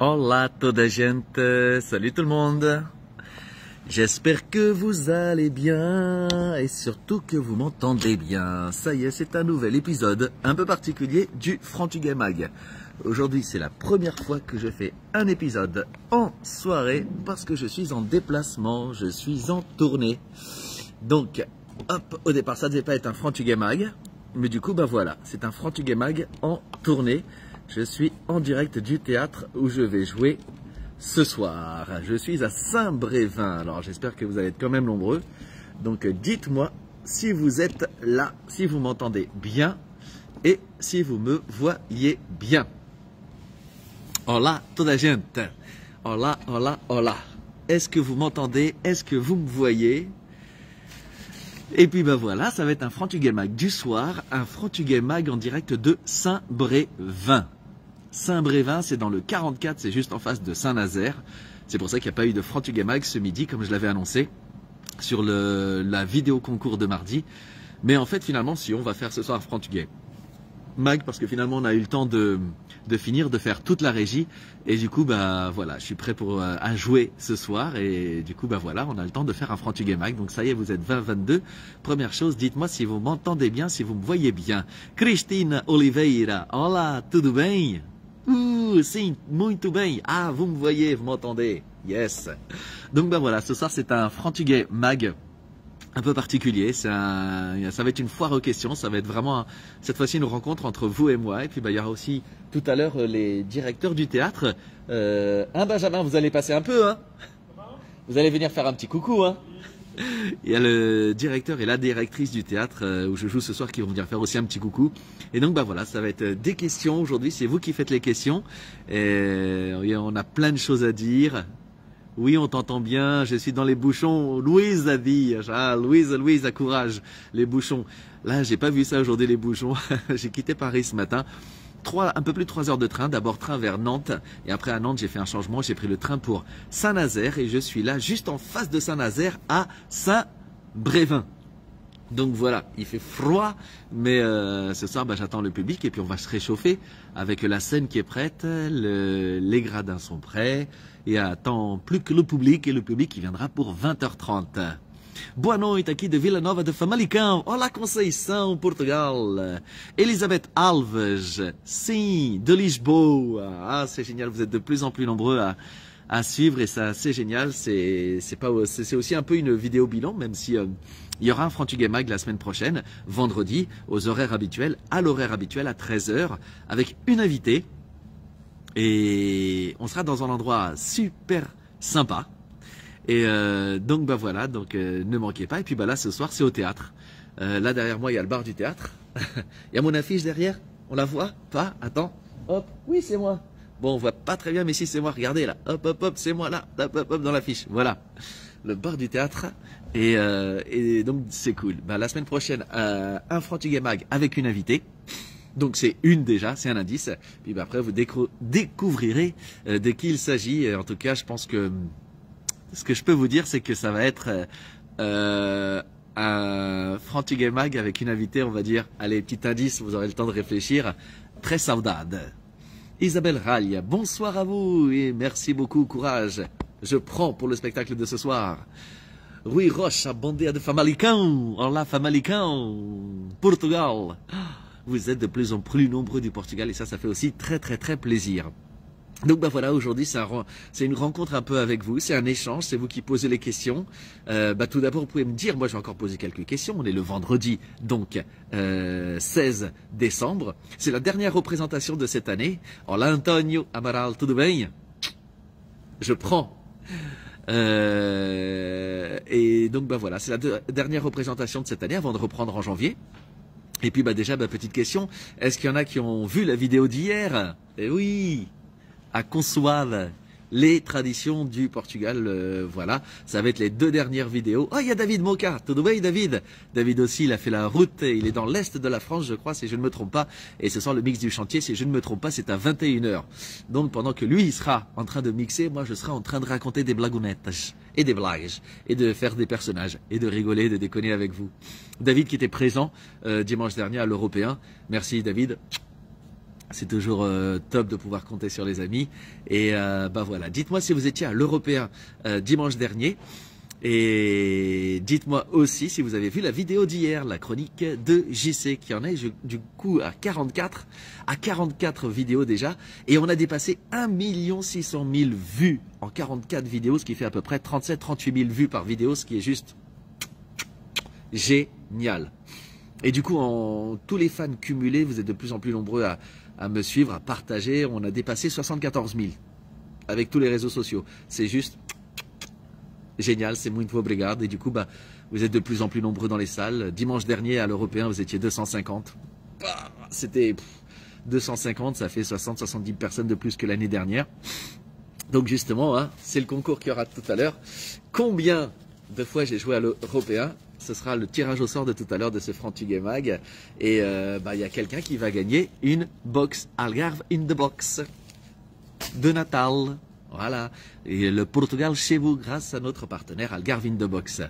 Hola toda gente, salut tout le monde. J'espère que vous allez bien et surtout que vous m'entendez bien. Ça y est, c'est un nouvel épisode un peu particulier du Frantuguais Mag. Aujourd'hui, c'est la première fois que je fais un épisode en soirée parce que je suis en déplacement, je suis en tournée. Donc, hop, au départ, ça ne devait pas être un Frantuguais Mag, mais du coup, bah voilà, c'est un Frantuguais Mag en tournée. Je suis en direct du théâtre où je vais jouer ce soir. Je suis à Saint-Brévin. Alors j'espère que vous allez être quand même nombreux. Donc dites-moi si vous êtes là, si vous m'entendez bien et si vous me voyez bien. Hola toda gente. Hola, hola, hola. Est-ce que vous m'entendez? Est-ce que vous me voyez? Et puis ben voilà, ça va être un Frantuguais Mag du soir, un Frantuguais Mag en direct de Saint-Brévin. Saint-Brévin, c'est dans le 44, c'est juste en face de Saint-Nazaire. C'est pour ça qu'il n'y a pas eu de Frantuguais Mag ce midi, comme je l'avais annoncé sur la vidéo concours de mardi. Mais en fait, finalement, si on va faire ce soir Frantuguais Mag, parce que finalement, on a eu le temps de finir, de faire toute la régie. Et du coup, bah voilà, je suis prêt pour à jouer ce soir. Et du coup, bah voilà, on a le temps de faire un Frantuguais Mag. Donc ça y est, vous êtes 20-22. Première chose, dites-moi si vous m'entendez bien, si vous me voyez bien. Cristina Oliveira, hola, tudo bem? Sim, muito bem. Ah, vous me voyez, vous m'entendez. Yes. Donc ben voilà, ce soir c'est un Frantuguais Mag un peu particulier. Ça va être une foire aux questions. Ça va être vraiment cette fois-ci une rencontre entre vous et moi. Et puis ben, il y aura aussi tout à l'heure les directeurs du théâtre. Benjamin, vous allez passer un peu, hein? Vous allez venir faire un petit coucou, hein? Il y a le directeur et la directrice du théâtre où je joue ce soir qui vont venir faire aussi un petit coucou. Et donc bah voilà, ça va être des questions aujourd'hui, c'est vous qui faites les questions. Et on a plein de choses à dire. Oui, on t'entend bien, je suis dans les bouchons. Louise a dit, Louise, à courage, les bouchons. Là, j'ai pas vu ça aujourd'hui, les bouchons. J'ai quitté Paris ce matin. Un peu plus de 3 heures de train, d'abord train vers Nantes, et après à Nantes j'ai fait un changement, j'ai pris le train pour Saint-Nazaire, et je suis là juste en face de Saint-Nazaire à Saint-Brévin. Donc voilà, il fait froid, mais ce soir bah, j'attends le public, et puis on va se réchauffer avec la scène qui est prête, les gradins sont prêts, et attend plus que le public, et le public qui viendra pour 20h30. Boa noite aqui de Vila Nova de Famalicão. Olá Conceição, Portugal. Elisabeth Alves, sim, de Lisboa. Ah, c'est génial, vous êtes de plus en plus nombreux à suivre et ça, c'est génial. C'est aussi un peu une vidéo bilan, même si il y aura un Frantuguais Mag la semaine prochaine, vendredi, aux horaires habituels, à l'horaire habituel à 13h, avec une invitée. Et on sera dans un endroit super sympa. Et donc bah voilà, donc ne manquez pas. Et puis bah là ce soir c'est au théâtre. Là derrière moi il y a le bar du théâtre. Il y a mon affiche derrière. On la voit pas? Attends. Hop. Oui c'est moi. Bon on voit pas très bien mais si c'est moi. Regardez là. Hop hop hop c'est moi là. Hop hop hop dans l'affiche. Voilà. Le bar du théâtre. Et donc c'est cool. Bah la semaine prochaine un Frantuguais Mag avec une invitée. Donc c'est une déjà, c'est un indice. Puis bah, après vous découvrirez de qui il s'agit. Et en tout cas je pense que ce que je peux vous dire, c'est que ça va être un Frantuguais Mag avec une invitée, on va dire, allez, petit indice, vous aurez le temps de réfléchir, très saudade. Isabelle Rallia, bonsoir à vous et merci beaucoup, courage. Je prends pour le spectacle de ce soir. Rui Rocha, Bandeira de Famalicão, olá Famalicão, Portugal. Vous êtes de plus en plus nombreux du Portugal et ça fait aussi très très très plaisir. Donc bah voilà, aujourd'hui c'est une rencontre un peu avec vous, c'est un échange, c'est vous qui posez les questions. Tout d'abord vous pouvez me dire, moi je vais encore poser quelques questions, on est le vendredi donc 16 décembre, c'est la dernière représentation de cette année. Olá Antonio Amaral, tudo bem? Je prends. Et donc bah voilà, c'est la dernière représentation de cette année avant de reprendre en janvier. Et puis bah déjà, petite question, est-ce qu'il y en a qui ont vu la vidéo d'hier? Eh oui, à Consoave, les traditions du Portugal, voilà, ça va être les 2 dernières vidéos. Oh, il y a David Moka, tudo bem David? David aussi, il a fait la route, il est dans l'est de la France, je crois, si je ne me trompe pas. Et ce soir, le mix du chantier, si je ne me trompe pas, c'est à 21h. Donc pendant que lui, il sera en train de mixer, moi je serai en train de raconter des blagounettes et des blagues, et de faire des personnages, et de rigoler, de déconner avec vous. David qui était présent dimanche dernier à l'Européen, merci David. C'est toujours top de pouvoir compter sur les amis. Et bah voilà, dites-moi si vous étiez à l'Européen dimanche dernier. Et dites-moi aussi si vous avez vu la vidéo d'hier, la chronique de JC, qui en est du coup à 44 vidéos déjà. Et on a dépassé 1 600 000 vues en 44 vidéos, ce qui fait à peu près 37-38 000 vues par vidéo, ce qui est juste génial. Et du coup, tous les fans cumulés, vous êtes de plus en plus nombreux à me suivre, à partager. On a dépassé 74 000 avec tous les réseaux sociaux. C'est juste génial, c'est muito obrigado. Et du coup, bah, vous êtes de plus en plus nombreux dans les salles. Dimanche dernier, à l'Européen, vous étiez 250. C'était 250, ça fait 60-70 personnes de plus que l'année dernière. Donc justement, hein, c'est le concours qu'il y aura tout à l'heure. Combien de fois j'ai joué à l'Européen? Ce sera le tirage au sort de tout à l'heure de ce Frantuguet Mag. Et bah, y a quelqu'un qui va gagner une box Algarve in the box de Natal. Voilà. Et le Portugal chez vous grâce à notre partenaire Algarve in the box.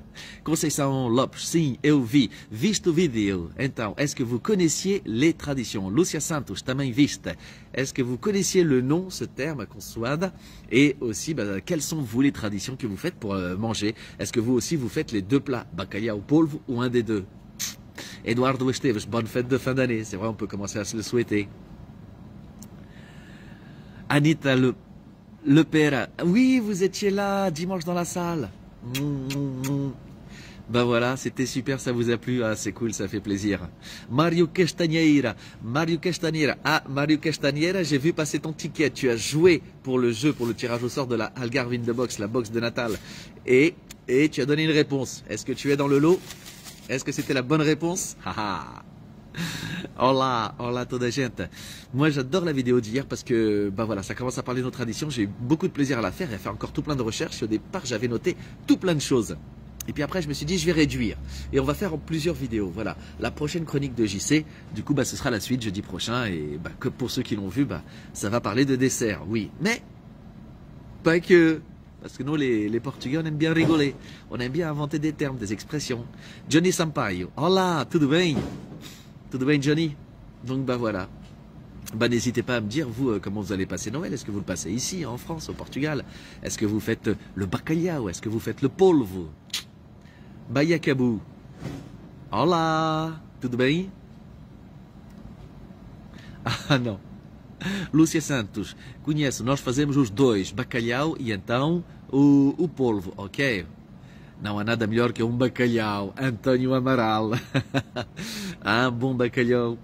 Conceição Lopes, sim, eu vi. Viste o vídeo. Então, est-ce que vous connaissiez les traditions? Lúcia Santos, também viste. Est-ce que vous connaissiez le nom, ce terme, consoada? Et aussi, bah, quelles sont vous les traditions que vous faites pour manger? Est-ce que vous aussi vous faites les deux plats, bacalhau polvo ou un des deux? Eduardo Esteves, bonne fête de fin d'année. C'est vrai, on peut commencer à se le souhaiter. Anita Le Père, oui, vous étiez là dimanche dans la salle. Ben voilà, c'était super, ça vous a plu. Ah, c'est cool, ça fait plaisir. Mario Castanheira. Ah, Mario Castanheira, j'ai vu passer ton ticket. Tu as joué pour le jeu, pour le tirage au sort de la Algarve in the box, la box de Natal. Et tu as donné une réponse. Est-ce que tu es dans le lot? Est-ce que c'était la bonne réponse? Hola, hola toda gente. Moi j'adore la vidéo d'hier parce que bah voilà, ça commence à parler de nos traditions. J'ai eu beaucoup de plaisir à la faire et à faire encore tout plein de recherches. Et au départ j'avais noté tout plein de choses. Et puis après je me suis dit je vais réduire. Et on va faire en plusieurs vidéos. Voilà, la prochaine chronique de JC, du coup bah ce sera la suite jeudi prochain. Et bah que pour ceux qui l'ont vu, bah ça va parler de dessert, oui. Mais pas que. Parce que nous, les Portugais, on aime bien rigoler. On aime bien inventer des termes, des expressions. Johnny Sampaio. Hola, tudo bem? Tudo bem, Johnny? Donc, bah voilà. Bah, n'hésitez pas à me dire, vous, comment vous allez passer Noël. Est-ce que vous le passez ici, en France, au Portugal? Est-ce que vous faites le bacalhau? Est-ce que vous faites le polvo? Baiacabu. Hola, tudo bem? Ah, não. Lúcia Santos, conheço, nós fazemos os dois, bacalhau e então o polvo, ok? Não há nada melhor que um bacalhau, António Amaral. Un bon bacalhau.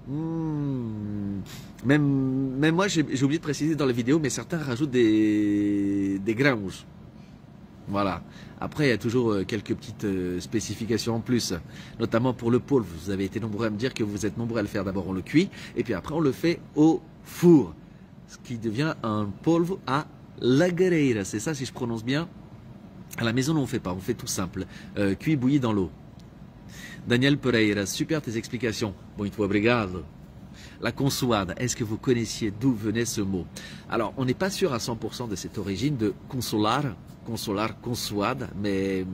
Même moi, j'ai oublié de préciser dans la vidéo, mais certains rajoutent des grains. Voilà. Après, il y a toujours quelques petites spécifications en plus, notamment pour le polvo. Vous avez été nombreux à me dire que vous êtes nombreux à le faire. D'abord, on le cuit, et puis après, on le fait au four, ce qui devient un polvo à lagareira. C'est ça, si je prononce bien. À la maison, on ne fait pas, on fait tout simple. Cuit, bouilli dans l'eau. Daniel Pereira, super tes explications. Muito obrigado. La consoada, est-ce que vous connaissiez d'où venait ce mot? Alors, on n'est pas sûr à 100% de cette origine de consolar, consoade, mais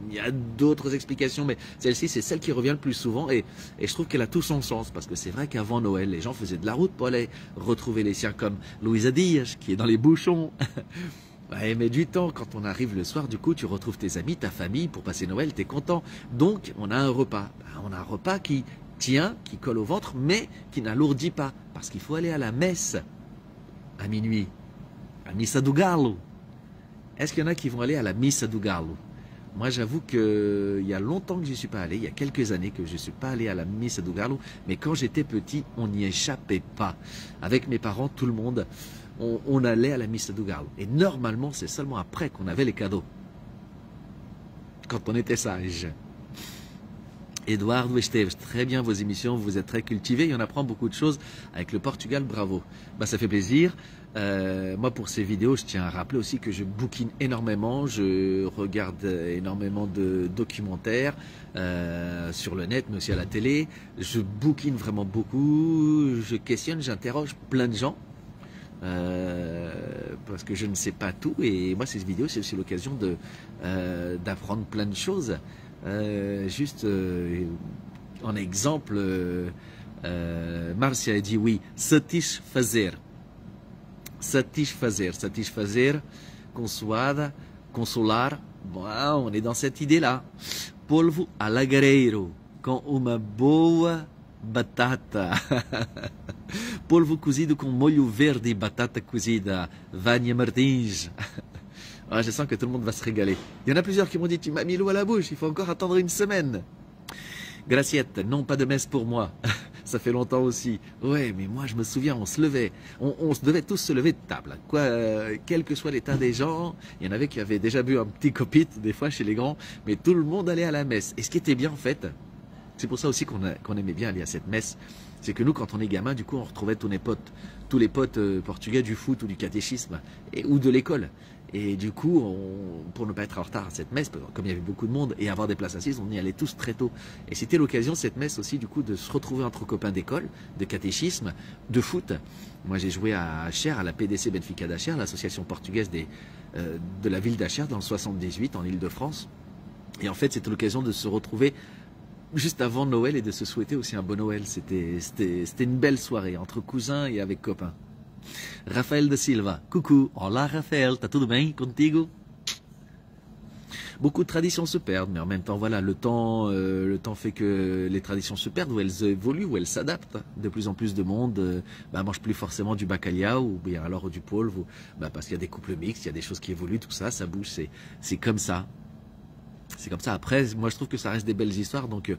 il y a d'autres explications, mais celle-ci, c'est celle qui revient le plus souvent, et je trouve qu'elle a tout son sens, parce que c'est vrai qu'avant Noël, les gens faisaient de la route pour aller retrouver les siens, comme Luisa Diaz, qui est dans les bouchons. Elle met du temps, quand on arrive le soir, du coup, tu retrouves tes amis, ta famille, pour passer Noël, t'es content. Donc, on a un repas. On a un repas qui tient, qui colle au ventre, mais qui n'alourdit pas. Parce qu'il faut aller à la messe à minuit. À Missa do Galo. Est-ce qu'il y en a qui vont aller à la Missa do Galo? Moi, j'avoue qu'il y a longtemps que je n'y suis pas allé. Il y a quelques années que je ne suis pas allé à la Missa do Galo. Mais quand j'étais petit, on n'y échappait pas. Avec mes parents, tout le monde, on allait à la Missa do Galo. Et normalement, c'est seulement après qu'on avait les cadeaux. Quand on était sage. Eduardo Esteves, très bien vos émissions, vous êtes très cultivés et on apprend beaucoup de choses avec le Portugal, bravo. Bah, ça fait plaisir. Moi, pour ces vidéos, je tiens à rappeler aussi que je bouquine énormément, je regarde énormément de documentaires sur le net, mais aussi à la télé. Je bouquine vraiment beaucoup, je questionne, j'interroge plein de gens. Parce que je ne sais pas tout et moi ces vidéos c'est aussi l'occasion d'apprendre plein de choses. Juste en exemple, Márcia a dit oui. Satisfazer. Satisfazer. Satisfazer. Consoada. Consolar. Bon, on est dans cette idée-là. Polvo alagareiro. Com uma boa batata. Polvo cozido com molho verde e batata cozida. Vânia Martins. Ah, je sens que tout le monde va se régaler. Il y en a plusieurs qui m'ont dit, tu m'as mis l'eau à la bouche, il faut encore attendre une semaine. Graciette, non, pas de messe pour moi. Ça fait longtemps aussi. Ouais, mais moi je me souviens, on se levait. On se devait tous se lever de table. Quoi, quel que soit l'état des gens, il y en avait qui avaient déjà bu un petit copit, des fois chez les grands, mais tout le monde allait à la messe. Et ce qui était bien en fait, c'est pour ça aussi qu'on aimait bien aller à cette messe, c'est que nous, quand on est gamin, du coup, on retrouvait tous les potes portugais du foot ou du catéchisme, ou de l'école. Et du coup, pour ne pas être en retard à cette messe, comme il y avait beaucoup de monde et avoir des places assises, on y allait tous très tôt. Et c'était l'occasion, cette messe aussi, du coup, de se retrouver entre copains d'école, de catéchisme, de foot. Moi, j'ai joué à Acher, à la PDC Benfica d'Acher, l'association portugaise de la ville d'Acher, dans le 78, en Île-de-France. Et en fait, c'était l'occasion de se retrouver juste avant Noël et de se souhaiter aussi un bon Noël. C'était une belle soirée, entre cousins et avec copains. Rafael de Silva, coucou, hola Rafael, t'as tout bien contigo? Beaucoup de traditions se perdent, mais en même temps, voilà, le temps fait que les traditions se perdent, ou elles évoluent, ou elles s'adaptent. De plus en plus de monde mange plus forcément du bacalhau, ou bien alors du polvo, parce qu'il y a des couples mixtes, il y a des choses qui évoluent, tout ça, ça bouge, c'est comme ça. C'est comme ça. Après, moi, je trouve que ça reste des belles histoires. Donc,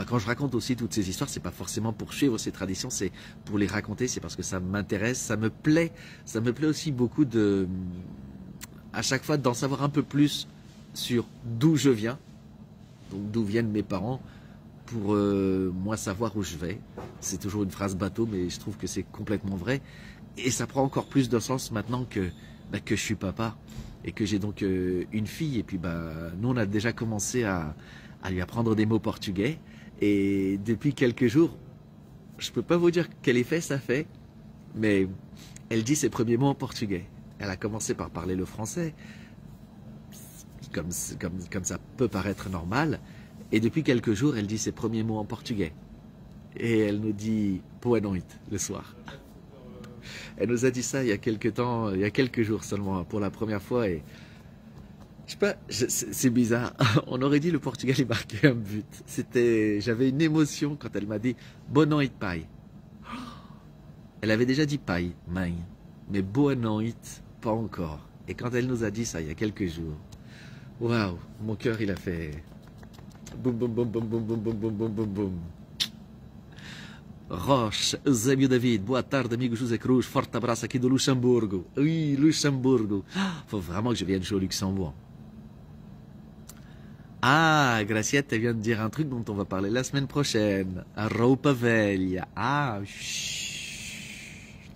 quand je raconte aussi toutes ces histoires, c'est pas forcément pour suivre ces traditions, c'est pour les raconter. C'est parce que ça m'intéresse, ça me plaît. Ça me plaît aussi beaucoup à chaque fois, d'en savoir un peu plus sur d'où je viens, donc d'où viennent mes parents, pour moi savoir où je vais. C'est toujours une phrase bateau, mais je trouve que c'est complètement vrai. Et ça prend encore plus de sens maintenant que je suis papa. Et que j'ai donc une fille, et puis nous on a déjà commencé à lui apprendre des mots portugais, et depuis quelques jours, je peux pas vous dire quel effet ça fait, mais elle dit ses premiers mots en portugais. Elle a commencé par parler le français, comme ça peut paraître normal, et depuis quelques jours elle dit ses premiers mots en portugais, et elle nous dit « Boa noite » le soir. Elle nous a dit ça il y a quelques jours seulement, pour la première fois, et je sais pas, c'est bizarre. On aurait dit le Portugal y marquait un but. J'avais une émotion quand elle m'a dit Boa noite, pai. Elle avait déjà dit pai, mãe, mais Boa noite, pas encore. Et quand elle nous a dit ça il y a quelques jours, waouh, mon cœur il a fait boum boum boum boum boum boum boum boum boum boum boum. Roche, Eusébio David, boa tarde, amigo José Cruz, forte abraço aqui do Luxembourg. Oui, Luxembourg. Faut vraiment que je vienne jouer au Luxembourg. Ah, Graciette, elle vient de dire un truc dont on va parler la semaine prochaine. Roupa velha. Ah, chut.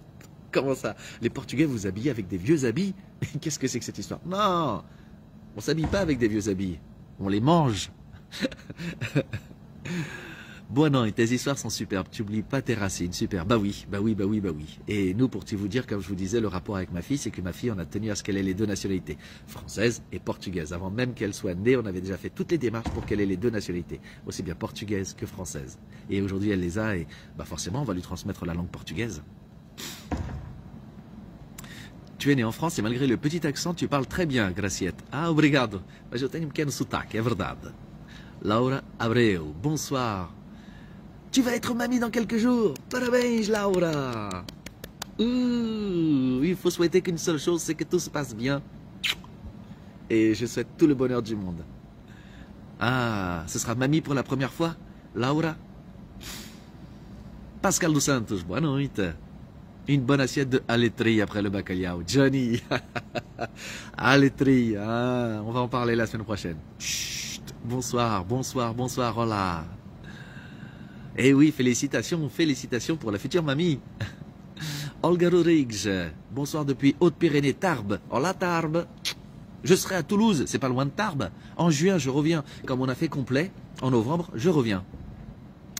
Comment ça? Les Portugais vous habillent avec des vieux habits? Qu'est-ce que c'est que cette histoire? Non, on s'habille pas avec des vieux habits. On les mange. Bon, non, tes histoires sont superbes, tu oublies pas tes racines, super, bah oui. Et nous, pour tout vous dire, comme je vous disais, le rapport avec ma fille, c'est que ma fille, on a tenu à ce qu'elle ait les deux nationalités, française et portugaise. Avant même qu'elle soit née, on avait déjà fait toutes les démarches pour qu'elle ait les deux nationalités, aussi bien portugaise que française. Et aujourd'hui, elle les a, et forcément, on va lui transmettre la langue portugaise. Tu es né en France et malgré le petit accent, tu parles très bien, Graciette. Ah, obrigado. Mas eu tenho pequeno sotaque, é verdade. Laura Abreu, bonsoir. Tu vas être mamie dans quelques jours. Parabéns, Laura. Il faut souhaiter qu'une seule chose, c'est que tout se passe bien. Et je souhaite tout le bonheur du monde. Ah, ce sera mamie pour la première fois, Laura. Pascal dos Santos, boa noite. Une bonne assiette de aletri après le bacalhau. Johnny. Aletri, on va en parler la semaine prochaine. Chut, bonsoir, hola. Eh oui, félicitations pour la future mamie. Olga Rodrigues, bonsoir depuis Haute-Pyrénées, Tarbes. Hola Tarbes. Je serai à Toulouse, c'est pas loin de Tarbes. En juin, je reviens. Comme on a fait complet, en novembre, je reviens.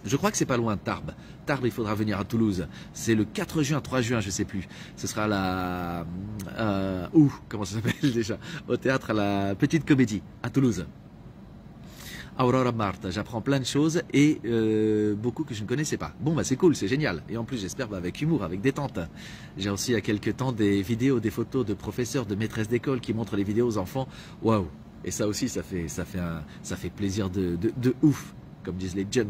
Je crois que c'est pas loin de Tarbes. Tarbes, il faudra venir à Toulouse. C'est le 4 juin, 3 juin, je sais plus. Ce sera comment ça s'appelle déjà? Au théâtre à la Petite Comédie, à Toulouse. Aurora Marta, j'apprends plein de choses et beaucoup que je ne connaissais pas. Bon, bah c'est cool, c'est génial. Et en plus, j'espère avec humour, avec détente. J'ai aussi il y a quelques temps des vidéos, des photos de professeurs, de maîtresses d'école qui montrent les vidéos aux enfants. Waouh! Et ça aussi, ça fait plaisir de ouf, comme disent les jeunes.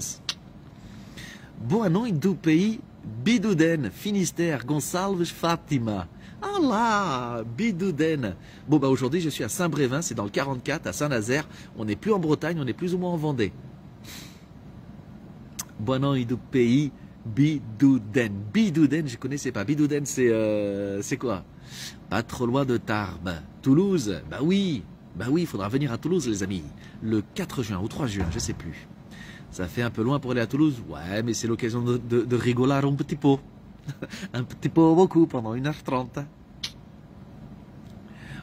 Boa noite do pays Bidouden, Finistère, Gonçalves, Fatima. Ah là, Bidouden. Bon bah aujourd'hui je suis à Saint-Brévin, c'est dans le 44, à Saint-Nazaire. On n'est plus en Bretagne, on est plus ou moins en Vendée. Boa noite do pays Bidouden. Bidouden, je connaissais pas. Bidouden, c'est quoi? Pas trop loin de Tarbes. Toulouse, bah oui, il faudra venir à Toulouse les amis. Le 4 juin ou 3 juin, je sais plus. Ça fait un peu loin pour aller à Toulouse. Ouais, mais c'est l'occasion de rigoler un petit peu. Un petit peu beaucoup pendant 1h30.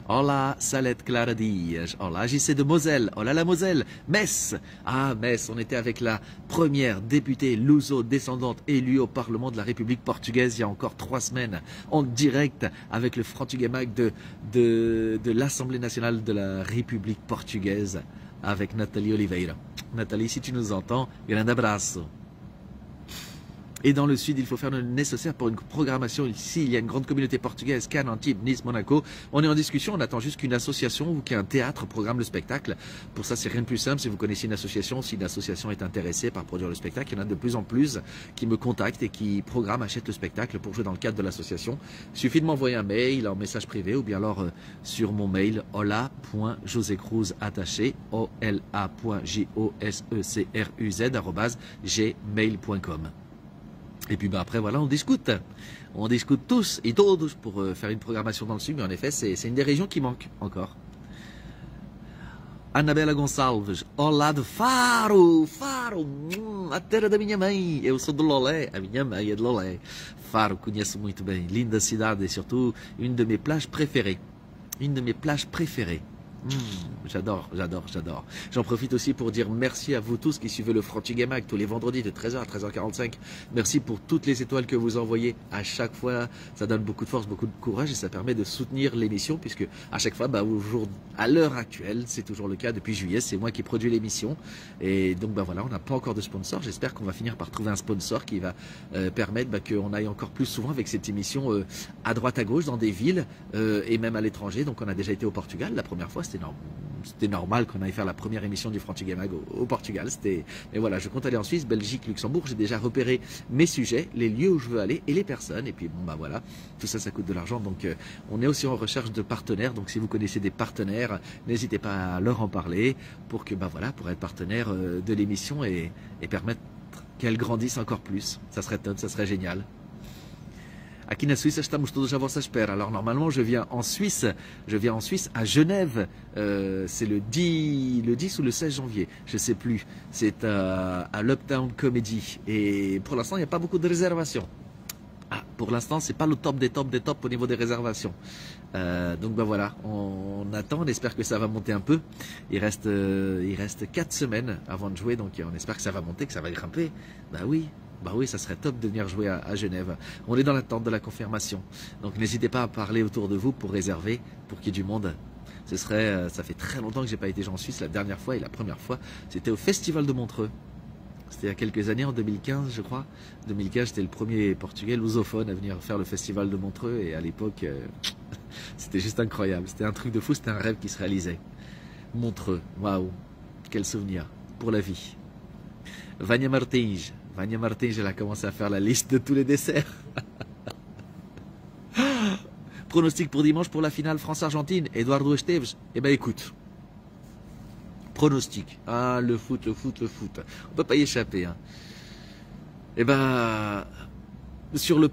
Hola, Salette Clara Dias. Hola, JC de Moselle. Hola, la Moselle. Metz. Ah, Metz, on était avec la première députée luso-descendante élue au Parlement de la République portugaise il y a encore 3 semaines. En direct avec le Frantugué Mag de l'Assemblée nationale de la République portugaise. Avec Nathalie Oliveira. Nathalie, si tu nous entends, grande abraço. Et dans le sud, il faut faire le nécessaire pour une programmation. Ici, il y a une grande communauté portugaise, Cannes, Antibes, Nice, Monaco. On est en discussion, on attend juste qu'une association ou qu'un théâtre programme le spectacle. Pour ça, c'est rien de plus simple. Si vous connaissez une association, si une association est intéressée par produire le spectacle, il y en a de plus en plus qui me contactent et qui programment, achètent le spectacle pour jouer dans le cadre de l'association. Il suffit de m'envoyer un mail en message privé ou bien alors sur mon mail hola.josecruz attaché ola.josecruz@gmail.com. Et puis après voilà, on discute tous et todos pour faire une programmation dans le sud, mais en effet c'est une des régions qui manque encore. Anabela Gonçalves, olá de Faro, a terra da minha mãe, eu sou de Lolé, a minha mãe é de Lolé. Faro, conheço muito bem, linda cidade et surtout une de mes plages préférées. J'adore. J'en profite aussi pour dire merci à vous tous qui suivez le Frantugué Mag tous les vendredis de 13h à 13h45. Merci pour toutes les étoiles que vous envoyez à chaque fois. Ça donne beaucoup de force, beaucoup de courage et ça permet de soutenir l'émission puisque à chaque fois, à l'heure actuelle, c'est toujours le cas depuis juillet, c'est moi qui produis l'émission. Et donc voilà, on n'a pas encore de sponsor. J'espère qu'on va finir par trouver un sponsor qui va permettre qu'on aille encore plus souvent avec cette émission à droite à gauche dans des villes et même à l'étranger. Donc on a déjà été au Portugal la première fois. C'était normal qu'on aille faire la première émission du Frantugué Mag au Portugal. Mais voilà, je compte aller en Suisse, Belgique, Luxembourg. J'ai déjà repéré mes sujets, les lieux où je veux aller et les personnes. Et puis voilà, tout ça, ça coûte de l'argent. Donc on est aussi en recherche de partenaires. Donc si vous connaissez des partenaires, n'hésitez pas à leur en parler pour que pour être partenaire de l'émission et permettre qu'elle grandisse encore plus. Ça serait top, ça serait génial. Aqui na Suisse, estamos todos à vossa espera. Alors normalement, je viens en Suisse à Genève. C'est le 10 ou le 16 janvier, je sais plus. C'est à l'Uptown Comedy. Et pour l'instant, il n'y a pas beaucoup de réservations. Pour l'instant, c'est pas le top des tops au niveau des réservations. Donc voilà, on attend, on espère que ça va monter un peu. Il reste 4 semaines avant de jouer, donc on espère que ça va monter, que ça va grimper. Bah oui, ça serait top de venir jouer à Genève. On est dans l'attente de la confirmation. Donc n'hésitez pas à parler autour de vous pour réserver, pour qu'il y ait du monde. Ça fait très longtemps que j'ai pas été en Suisse. La dernière fois et la première fois, c'était au Festival de Montreux. C'était il y a quelques années, en 2015 je crois. 2015, j'étais le premier Portugais lusophone à venir faire le Festival de Montreux. Et à l'époque, c'était juste incroyable. C'était un truc de fou, c'était un rêve qui se réalisait. Montreux, waouh, quel souvenir pour la vie. Vania Martins, elle a commencé à faire la liste de tous les desserts. Pronostic pour dimanche pour la finale France-Argentine, Eduardo Esteves. Eh ben écoute, pronostic. Le foot. On peut pas y échapper. Eh ben, sur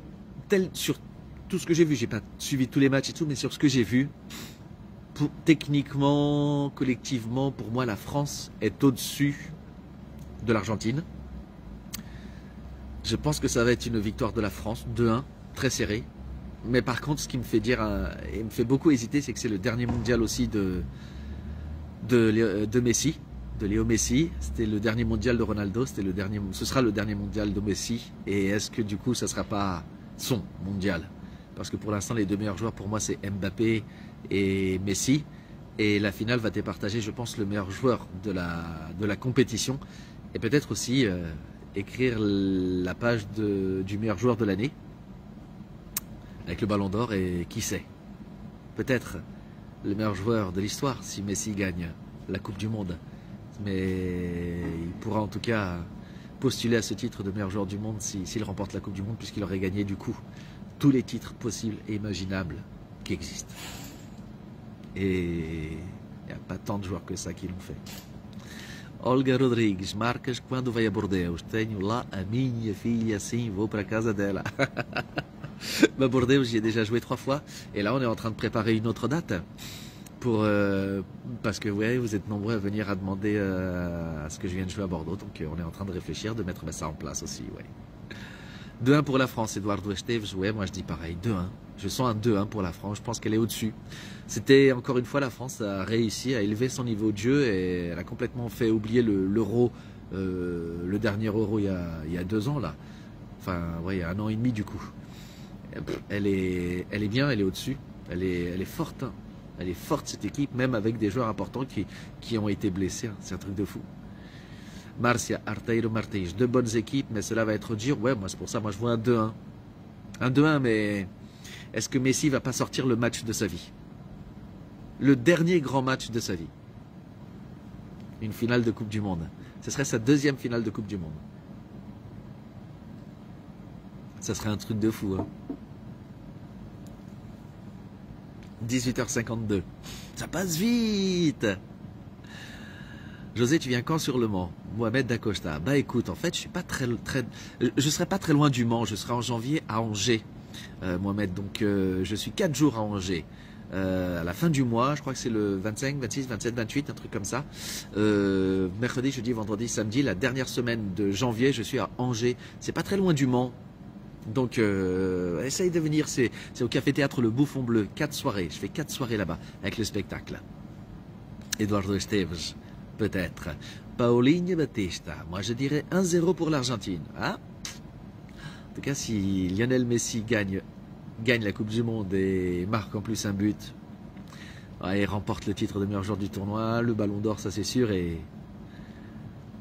tout ce que j'ai vu, j'ai pas suivi tous les matchs et tout, mais sur ce que j'ai vu, techniquement, collectivement, pour moi, la France est au-dessus de l'Argentine. Je pense que ça va être une victoire de la France, 2-1, très serré. Mais par contre, ce qui me fait dire, et me fait beaucoup hésiter, c'est que c'est le dernier mondial aussi de Messi, de Léo Messi. C'était le dernier mondial de Ronaldo, ce sera le dernier mondial de Messi. Et est-ce que du coup, ça ne sera pas son mondial? Parce que pour l'instant, les deux meilleurs joueurs pour moi, c'est Mbappé et Messi. Et la finale va départager, je pense, le meilleur joueur de la compétition. Et peut-être aussi écrire la page du meilleur joueur de l'année. Avec le Ballon d'Or et qui sait. Peut-être le meilleur joueur de l'histoire si Messi gagne la Coupe du Monde. Mais il pourra en tout cas postuler à ce titre de meilleur joueur du monde s'il remporte la Coupe du Monde, puisqu'il aurait gagné du coup tous les titres possibles et imaginables qui existent. Et il n'y a pas tant de joueurs que ça qui l'ont fait. Olga Rodrigues, marcas quando vai a Bordeaux. Tenho lá a minha filha, sim, vou para casa dela. Bah Bordeaux, j'y ai déjà joué 3 fois. Et là, on est en train de préparer une autre date. Parce que ouais, vous êtes nombreux à venir à demander à ce que je vienne jouer à Bordeaux. Donc on est en train de réfléchir, de mettre ça en place aussi. Ouais. 2-1 pour la France, Eduardo Esteves. Ouais, moi je dis pareil, 2-1. Je sens un 2-1 pour la France. Je pense qu'elle est au-dessus. C'était encore une fois, la France a réussi à élever son niveau de jeu et elle a complètement fait oublier l'euro, le dernier euro il y a 2 ans là. Enfin, ouais, il y a 1 an et demi du coup. Elle est bien, elle est au-dessus. Elle est forte. Hein. Elle est forte cette équipe, même avec des joueurs importants qui ont été blessés. Hein. C'est un truc de fou. Marcia, Arteiro, Martins, 2 bonnes équipes, mais cela va être dur. Ouais, moi c'est pour ça, moi je vois un 2-1. Un 2-1, mais est-ce que Messi va pas sortir le match de sa vie? Le dernier grand match de sa vie. Une finale de Coupe du Monde. Ce serait sa 2e finale de Coupe du Monde. Ça serait un truc de fou. Hein. 18h52. Ça passe vite. José, tu viens quand sur le Mans? Mohamed Dacosta. Bah écoute, en fait, je serai pas très loin du Mans. Je serai en janvier à Angers, Mohamed. Donc, je suis 4 jours à Angers. À la fin du mois, je crois que c'est le 25, 26, 27, 28, un truc comme ça. Mercredi, jeudi, vendredi, samedi, la dernière semaine de janvier, je suis à Angers. C'est pas très loin du Mans. Donc, essaye de venir. C'est au Café Théâtre Le Bouffon Bleu. 4 soirées. Je fais 4 soirées là-bas avec le spectacle. Eduardo Esteves, peut-être. Paulinho Batista. Moi, je dirais 1-0 pour l'Argentine. Hein? En tout cas, si Lionel Messi gagne la Coupe du Monde et marque en plus un but, et remporte le titre de meilleur joueur du tournoi, le Ballon d'Or, ça c'est sûr, et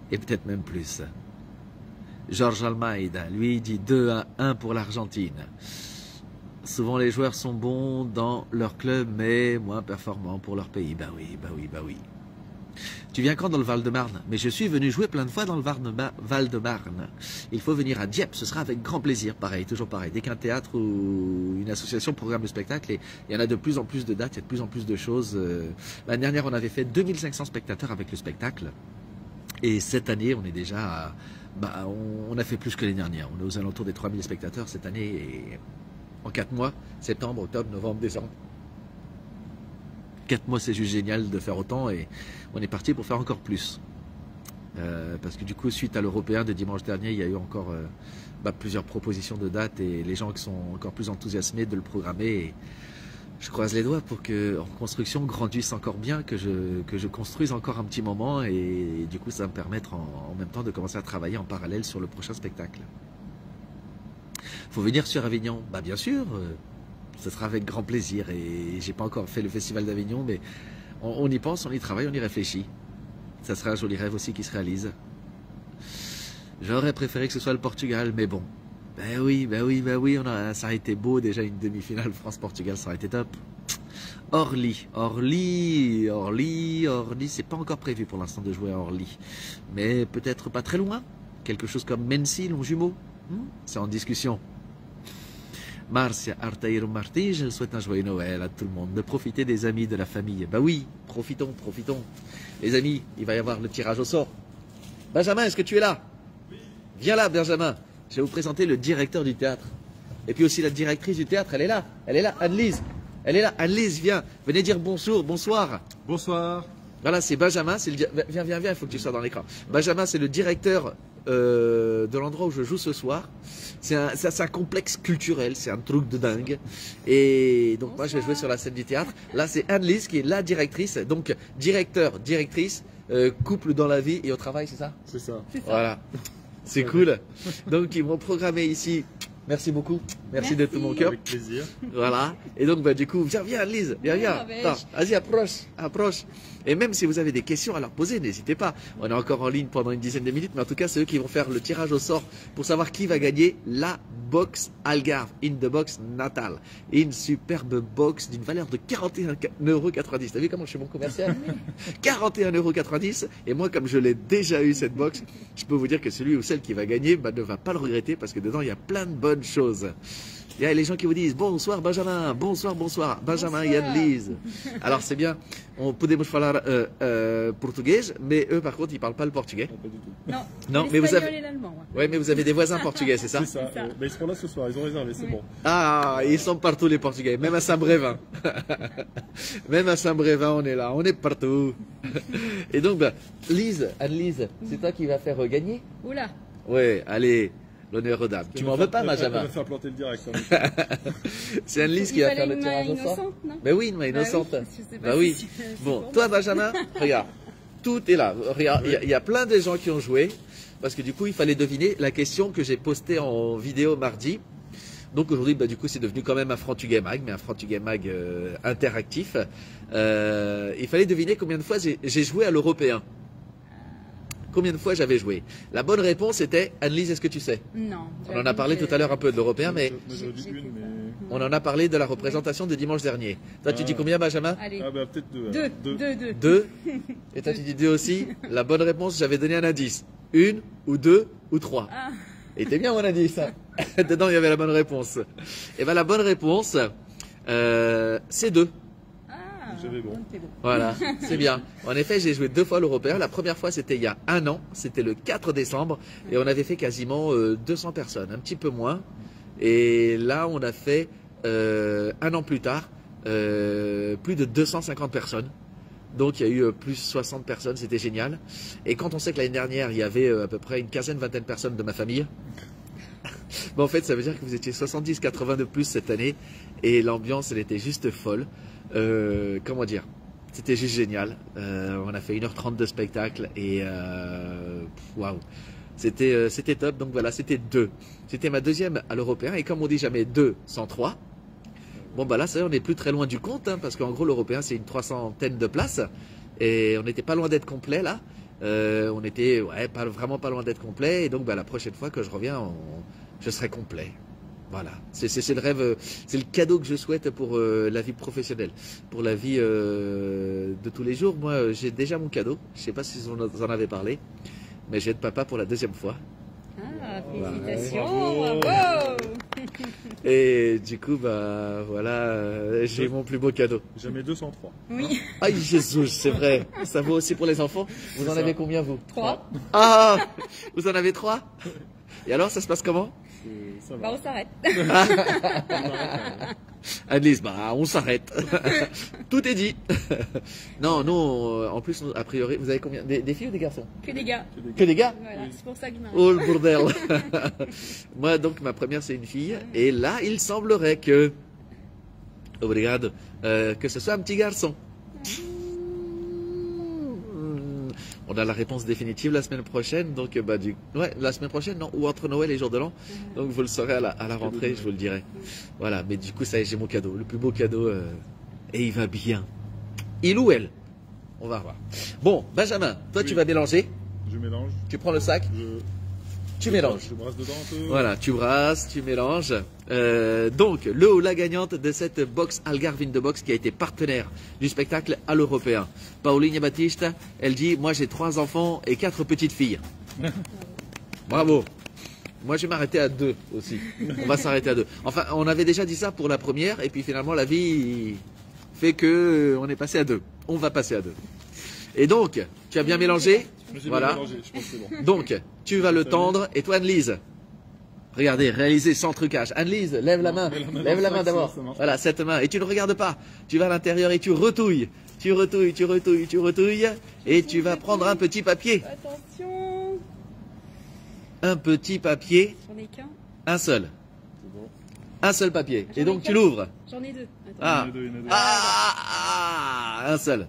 peut-être même plus. Georges Almeida, lui, dit 2-1 pour l'Argentine. Souvent les joueurs sont bons dans leur club, mais moins performants pour leur pays. Bah oui, bah oui, bah oui. Tu viens quand dans le Val-de-Marne? Mais je suis venu jouer plein de fois dans le Val-de-Marne. Il faut venir à Dieppe, ce sera avec grand plaisir. Pareil, toujours pareil. Dès qu'un théâtre ou une association programme le spectacle, et il y en a de plus en plus de dates, il y a de plus en plus de choses. L'année dernière, on avait fait 2500 spectateurs avec le spectacle. Et cette année, on est déjà à... on a fait plus que l'année dernière. On est aux alentours des 3000 spectateurs cette année. Et en 4 mois, septembre, octobre, novembre, décembre. 4 mois, c'est juste génial de faire autant et on est parti pour faire encore plus. Parce que du coup, suite à l'Européen de dimanche dernier, il y a eu encore plusieurs propositions de dates et les gens qui sont encore plus enthousiasmés de le programmer. Et je croise les doigts pour que en construction grandisse encore bien, que je construise encore un petit moment et du coup, ça va me permettre en même temps de commencer à travailler en parallèle sur le prochain spectacle. Faut venir sur Avignon? Bah bien sûr. Ce sera avec grand plaisir et j'ai pas encore fait le festival d'Avignon, mais on y pense, on y travaille, on y réfléchit. Ça sera un joli rêve aussi qui se réalise. J'aurais préféré que ce soit le Portugal, mais bon. Ben oui, ça aurait été beau déjà une demi-finale France-Portugal, ça aurait été top. Orly, c'est pas encore prévu pour l'instant de jouer à Orly, mais peut-être pas très loin. Quelque chose comme Mency, Longjumeau, c'est en discussion. Marcia, Arteiro Martins, je souhaite un joyeux Noël à tout le monde, de profiter des amis, de la famille. Bah oui, profitons. Les amis, il va y avoir le tirage au sort. Benjamin, est-ce que tu es là? Oui. Viens là, Benjamin. Je vais vous présenter le directeur du théâtre. Et puis aussi la directrice du théâtre, elle est là, Anne-Lise. Elle est là, Anne-Lise, viens. Venez dire bonjour, bonsoir. Bonsoir. Voilà, c'est Benjamin, viens, il faut que tu sois dans l'écran. Benjamin, c'est le directeur de l'endroit où je joue ce soir. C'est un complexe culturel, c'est un truc de dingue. Et donc moi je vais jouer sur la scène du théâtre. Là c'est Anne-Lise qui est la directrice, donc directeur, directrice, couple dans la vie et au travail, c'est ça? C'est ça. Voilà, c'est cool. Donc ils m'ont programmé ici Merci beaucoup. Merci de tout mon cœur. Avec plaisir. Voilà. Et donc, bah, du coup, viens, Lise. Viens. Attends, vas-y, approche. Et même si vous avez des questions à leur poser, n'hésitez pas. On est encore en ligne pendant une dizaine de minutes, mais en tout cas, c'est eux qui vont faire le tirage au sort pour savoir qui va gagner la box Algarve in the box Natal. Une superbe box d'une valeur de 41,90 €. T'as vu comment je suis bon commercial? 41,90 €. Et moi, comme je l'ai déjà eu cette box, je peux vous dire que celui ou celle qui va gagner bah, ne va pas le regretter parce que dedans, il y a plein de bonnes choses. Il y a les gens qui vous disent bonsoir Benjamin, bonsoir Benjamin et Anne-Lise. Alors c'est bien, on podemos falar portugais, mais eux par contre ils parlent pas le portugais. Pas du tout. Non, mais vous avez, et l'allemand. ouais, mais vous avez des voisins portugais, c'est ça? C'est ça. Mais ils seront là ce soir, ils ont réservé, c'est bon. Ah, ils sont partout les Portugais, même à Saint-Brévin. Même à Saint-Brévin, on est là, on est partout. Et donc, bah, Anne-Lise, c'est toi qui vas faire gagner? Oula. Ouais, allez. L'honneur aux dames. Tu m'en veux pas, Benjamin? On va faire planter le direct. C'est Anne-Lise qui va faire le tirage au sort. Ben oui, une main innocente. Bah oui. Bon, toi, Benjamin, regarde. Tout est là. Regarde, il y a plein de gens qui ont joué. Parce que du coup, il fallait deviner la question que j'ai postée en vidéo mardi. Donc aujourd'hui, bah, du coup, c'est devenu quand même un Frantuguay Mag, mais un Frantuguay Mag interactif. Il fallait deviner combien de fois j'ai joué à l'européen. Combien de fois j'avais joué? La bonne réponse était, Anne-Lise, est-ce que tu sais? Non. On en a parlé tout à l'heure un peu de l'européen, mais on en a parlé de la représentation de dimanche dernier. Toi, tu dis combien, Benjamin? Allez. Ah bah peut-être deux. Deux. Et toi, tu dis 2 aussi? La bonne réponse, j'avais donné un indice. 1 ou 2 ou 3. Ah. Et t'es bien mon indice, hein. Dedans, il y avait la bonne réponse. Et ben la bonne réponse, c'est 2. J'avais bon. Voilà, c'est bien. En effet, j'ai joué 2 fois l'européen. La première fois, c'était il y a 1 an. C'était le 4 décembre. Et on avait fait quasiment 200 personnes, un petit peu moins. Et là, on a fait 1 an plus tard, plus de 250 personnes. Donc, il y a eu plus 60 personnes. C'était génial. Et quand on sait que l'année dernière, il y avait à peu près une quinzaine-vingtaine de personnes de ma famille. Bon, en fait, ça veut dire que vous étiez 70-80 de plus cette année. Et l'ambiance, elle était juste folle. Comment dire, c'était juste génial. On a fait 1h30 de spectacle et waouh, c'était top. Donc voilà, c'était 2. C'était ma deuxième à l'européen et comme on dit jamais 2 sans 3. Bon bah là, ça, on n'est plus très loin du compte hein, parce qu'en gros l'européen c'est une 300aine de places et on n'était pas loin d'être complet là. On était vraiment pas loin d'être complet et donc bah, la prochaine fois que je reviens, je serai complet. Voilà, c'est le rêve, c'est le cadeau que je souhaite pour la vie professionnelle, pour la vie de tous les jours. Moi, j'ai déjà mon cadeau. Je sais pas si vous en avez parlé, mais j'ai de papa pour la 2e fois. Ah, félicitations, bravo. Et du coup, bah voilà, j'ai mon plus beau cadeau. Jamais 203. Oui. Aïe Jésus, c'est vrai. Ça vaut aussi pour les enfants. Vous en avez combien vous? 3. Ah, vous en avez 3? Et alors, ça se passe comment? Ça va. Bah, on s'arrête. Anne-Lise, bah, on s'arrête. Tout est dit. Non, nous, en plus, a priori, vous avez combien? Des filles ou des garçons? Que des gars. Que des gars? Voilà, c'est pour ça que je m'arrête. Oh le bordel. Moi, donc, ma première, c'est une fille. Et là, il semblerait que, obrigado, que ce soit un petit garçon. On a la réponse définitive la semaine prochaine, donc bah la semaine prochaine, non, ou entre Noël et jour de l'an. Donc vous le saurez à la rentrée, je vous le dirai. Voilà, mais du coup ça y est, j'ai mon cadeau, le plus beau cadeau, et il va bien. Il ou elle? On va voir. Bon, Benjamin, toi tu vas mélanger. Je mélange. Tu prends le sac. Tu mélanges. Je brasse dedans un peu. Voilà, tu brasses, tu mélanges. Donc, le ou la gagnante de cette box Algarve in the box qui a été partenaire du spectacle à l'européen. Paulinha Batista, elle dit, moi j'ai 3 enfants et 4 petites filles. Bravo. Moi je vais m'arrêter à 2 aussi. On va s'arrêter à 2. Enfin, on avait déjà dit ça pour la première et puis finalement la vie fait que on est passé à 2. On va passer à 2. Et donc, tu as bien mélangé. Voilà. Mélangé, je pense que c'est bon. Donc, tu vas le tendre. Et toi, Anne-Lise, regardez, réalisé sans trucage. Anne-Lise, lève la main. Lève la main d'abord. Voilà, cette main. Et tu ne regardes pas. Tu vas à l'intérieur et tu retouilles. Tu retouilles. Et tu vas prendre un petit papier. Attention. Un petit papier. J'en ai qu'un. Un seul. C'est bon. Un seul papier. J'en Et ai donc, tu quatre. l'ouvres. J'en ai 2. Attends. Ah. Il y en a deux. Un seul.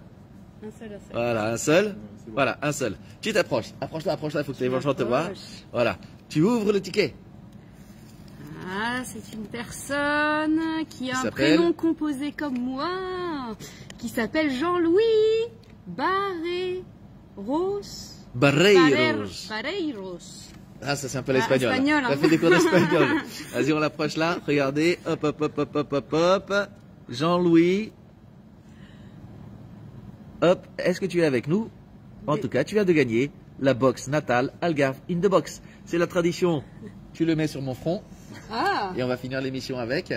Un seul. Voilà, un seul. C'est bon. Voilà, un seul. Tu t'approches. Approche-là. Il faut que les gens te voient. m'approche. Voilà. Tu ouvres le ticket. Ah, c'est une personne qui a un s'appelle prénom composé comme moi, qui s'appelle Jean-Louis Barreiros. Barreiros. Barreiros. Ah, ça c'est un peu l'espagnol. Espagnol, Ça hein. fait des cours d'espagnol. Vas-y, on l'approche là. Regardez. Hop, hop, hop, hop, hop, hop, hop. Jean-Louis. Hop, est-ce que tu es avec nous? En tout cas, tu viens de gagner la box natale Algarve in the box. C'est la tradition. Tu le mets sur mon front Ah, et on va finir l'émission avec.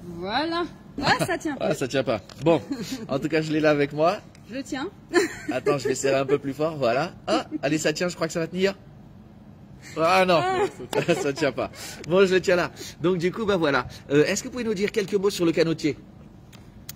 voilà. Ah, ça tient. Ah, ça tient pas. Bon, en tout cas, je l'ai là avec moi. Je le tiens. Attends, je vais serrer un peu plus fort. Voilà. Ah, allez, ça tient. Je crois que ça va tenir. Ah non, ça tient pas. Bon, je le tiens là. Donc du coup, bah voilà. Est-ce que vous pouvez nous dire quelques mots sur le canotier?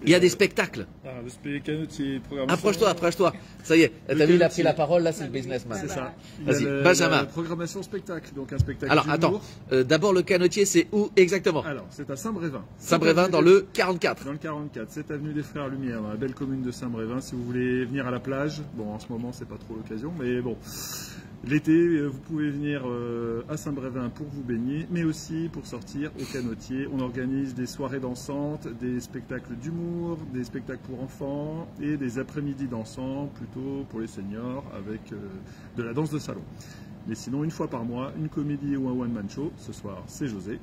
Il y a des spectacles. Ah, le canotier programmation. Approche-toi, approche-toi. Ça y est, t'as vu, il a pris la parole, là c'est le businessman. C'est ça. Vas-y, Il y a Benjamin. La programmation spectacle, donc un spectacle. Alors d'humour. attends, d'abord le canotier c'est où exactement? Alors, c'est à Saint-Brévin. Saint-Brévin dans le 44. Dans le 44, 7 avenue des Frères Lumière, dans la belle commune de Saint-Brévin. Si vous voulez venir à la plage, bon, en ce moment, c'est pas trop l'occasion, mais bon. L'été, vous pouvez venir à Saint-Brévin pour vous baigner, mais aussi pour sortir au canotier. On organise des soirées dansantes, des spectacles d'humour, des spectacles pour enfants et des après-midi dansants, plutôt pour les seniors, avec de la danse de salon. Mais sinon, une fois par mois, une comédie ou un one-man show. Ce soir, c'est José.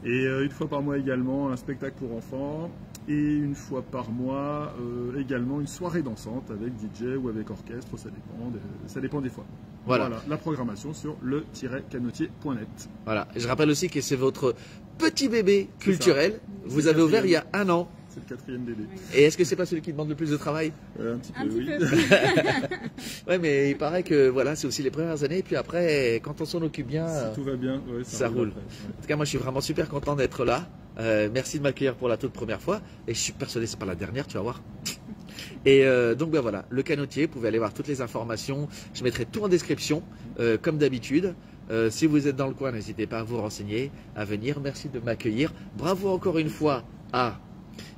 Et une fois par mois également, un spectacle pour enfants. Et une fois par mois, également une soirée dansante avec DJ ou avec orchestre, ça dépend des fois. Voilà. La programmation sur le-canotier.net. Voilà. Et je rappelle aussi que c'est votre petit bébé C'est culturel. ça. Vous C'est avez le ouvert il y a un an. C'est le 4e bébé. Et est-ce que c'est pas celui qui demande le plus de travail? Un petit peu, Un petit oui. peu. Ouais, mais il paraît que voilà, c'est aussi les premières années. Et puis après, quand on s'en occupe bien, Si tout va bien, ouais, ça roule. après, ouais. En tout cas, moi, je suis vraiment super content d'être là. Merci de m'accueillir pour la toute première fois. Et je suis persuadé que c'est pas la dernière, tu vas voir. Et donc, ben voilà, le canotier, vous pouvez aller voir toutes les informations. Je mettrai tout en description, comme d'habitude. Si vous êtes dans le coin, n'hésitez pas à vous renseigner, à venir. Merci de m'accueillir. Bravo encore une fois à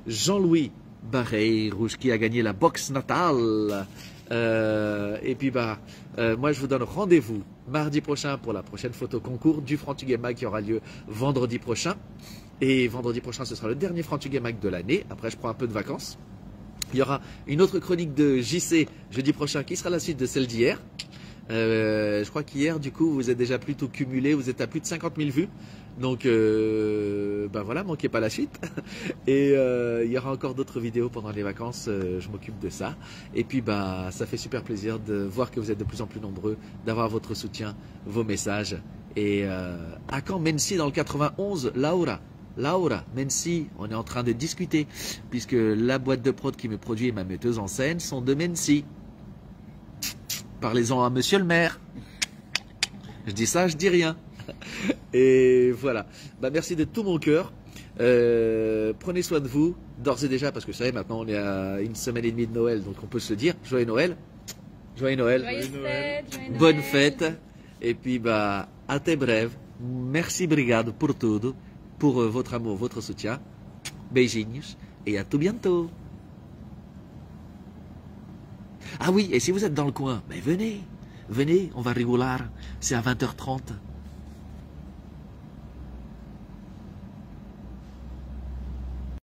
Jean-Louis Barreiros qui a gagné la box natale. Et puis moi je vous donne rendez-vous mardi prochain pour la prochaine photo concours du Frantuguemag qui aura lieu vendredi prochain. Et vendredi prochain ce sera le dernier Frantuguemag de l'année. Après je prends un peu de vacances. Il y aura une autre chronique de JC jeudi prochain qui sera la suite de celle d'hier. Je crois qu'hier du coup vous êtes déjà plutôt cumulé, vous êtes à plus de 50 000 vues. Donc voilà, manquez pas la suite. Et il y aura encore d'autres vidéos pendant les vacances, je m'occupe de ça. Et puis ça fait super plaisir de voir que vous êtes de plus en plus nombreux, d'avoir votre soutien, vos messages. Et à quand Mency dans le 91, Laura, Mency, on est en train de discuter, puisque la boîte de prod qui me produit et ma metteuse en scène sont de Mency. Parlez-en à monsieur le maire. Je dis ça, je dis rien. Et voilà. Merci de tout mon cœur. Prenez soin de vous, d'ores et déjà, parce que vous savez, maintenant on est à une semaine et demie de Noël, donc on peut se le dire. Joyeux Noël. Joyeux Noël. Joyeuse fête, joyeux Noël. Bonne fête. Et puis, até breve. Merci, brigade, pour tout, pour votre amour, votre soutien. Beijinhos. Et à tout bientôt. Ah oui, et si vous êtes dans le coin, venez, on va rigoler. C'est à 20h30.